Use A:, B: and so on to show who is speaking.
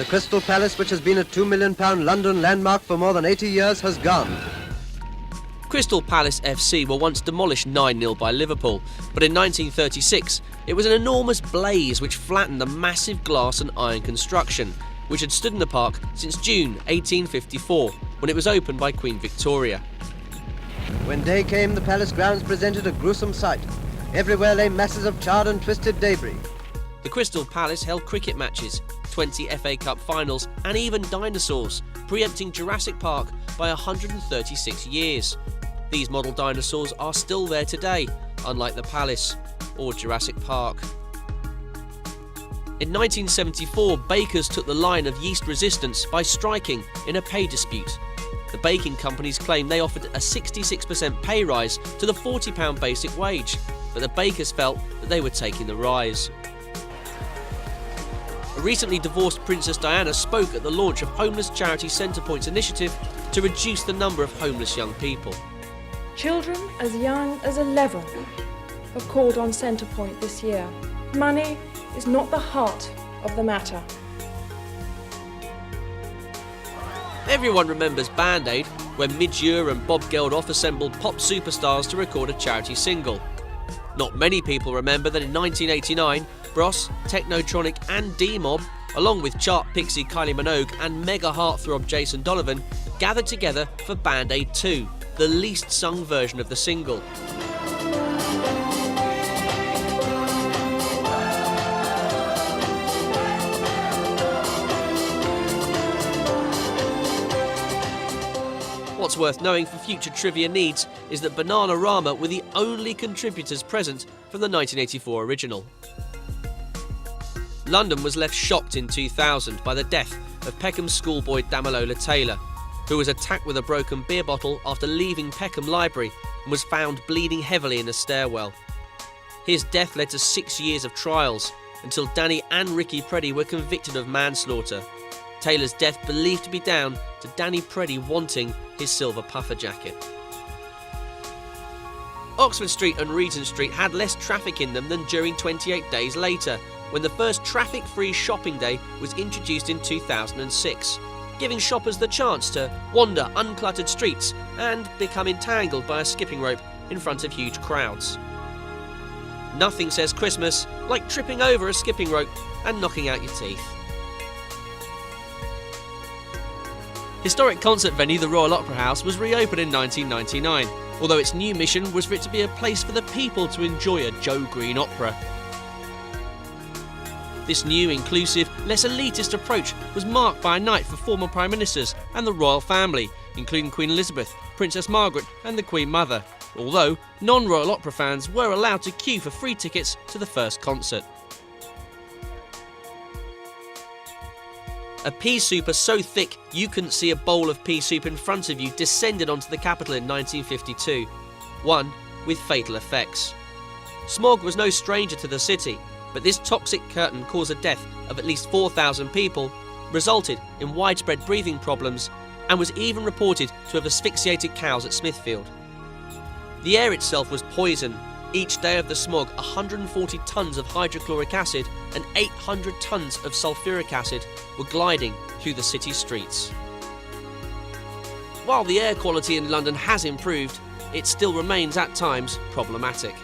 A: Crystal Palace, which has been a £2 million London landmark for more than 80 years, has gone.
B: Crystal Palace FC were once demolished 9-0 by Liverpool, but in 1936 it was an enormous blaze which flattened the massive glass and iron construction, which had stood in the park since June 1854, when it was opened by Queen Victoria.
A: When day came, the palace grounds presented a gruesome sight. Everywhere lay masses of charred and twisted debris.
B: The Crystal Palace held cricket matches, 20 FA Cup finals and even dinosaurs, preempting Jurassic Park by 136 years. These model dinosaurs are still there today, unlike the Palace or Jurassic Park. In 1974, bakers took the line of yeast resistance by striking in a pay dispute. The baking companies claimed they offered a 66% pay rise to the £40 basic wage, but the bakers felt that they were taking the rise. A recently divorced Princess Diana spoke at the launch of homeless charity Centrepoint's initiative to reduce the number of homeless young people.
C: Children as young as 11 have called on Centrepoint this year. Money is not the heart of the matter.
B: Everyone remembers Band Aid, when Midge Ure and Bob Geldof assembled pop superstars to record a charity single. Not many people remember that in 1989, Bros, Technotronic and D-Mob, along with chart pixie Kylie Minogue and mega heartthrob Jason Donovan, gathered together for Band Aid 2, the least sung version of the single. What's worth knowing for future trivia needs is that Bananarama were the only contributors present from the 1984 original. London was left shocked in 2000 by the death of Peckham's schoolboy Dama Taylor, who was attacked with a broken beer bottle after leaving Peckham Library and was found bleeding heavily in a stairwell. His death led to 6 years of trials until Danny and Ricky Preddy were convicted of manslaughter. Taylor's death believed to be down to Danny Preddy wanting his silver puffer jacket. Oxford Street and Regent Street had less traffic in them than during 28 Days Later, when the first traffic-free shopping day was introduced in 2006, giving shoppers the chance to wander uncluttered streets and become entangled by a skipping rope in front of huge crowds. Nothing says Christmas like tripping over a skipping rope and knocking out your teeth. Historic concert venue the Royal Opera House was reopened in 1999, although its new mission was for it to be a place for the people to enjoy a Joe Green opera. This new, inclusive, less elitist approach was marked by a night for former Prime Ministers and the royal family, including Queen Elizabeth, Princess Margaret and the Queen Mother, although non-Royal Opera fans were allowed to queue for free tickets to the first concert. A pea souper so thick you couldn't see a bowl of pea soup in front of you descended onto the capital in 1952, one with fatal effects. Smog was no stranger to the city, but this toxic curtain caused the death of at least 4,000 people, resulted in widespread breathing problems, and was even reported to have asphyxiated cows at Smithfield. The air itself was poison. Each day of the smog, 140 tonnes of hydrochloric acid and 800 tonnes of sulphuric acid were gliding through the city streets. While the air quality in London has improved, it still remains at times problematic.